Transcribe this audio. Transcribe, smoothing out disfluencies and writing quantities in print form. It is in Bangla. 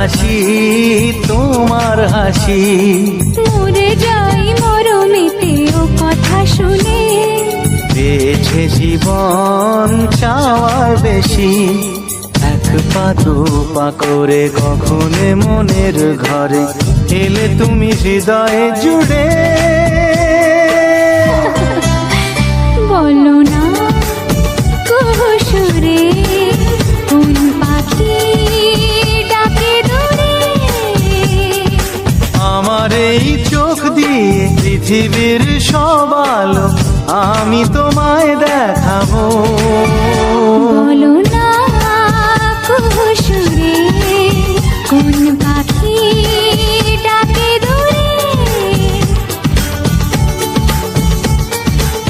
হাসি তোমার হাসি। মরে যাই মরমেতে ও কথা শুনে, পেয়েছে জীবন চাওয়ার বেশি। এক পা দু পা করে কখনে মনের ঘরে এলে তুমি হৃদয়ে জুড়ে। বলো না কুহু সুরে কোন পাখি ডাকে দূরে। আমার এই চোখ দিয়ে পৃথিবীর সব আলো আমি তোমায় দেখাবো।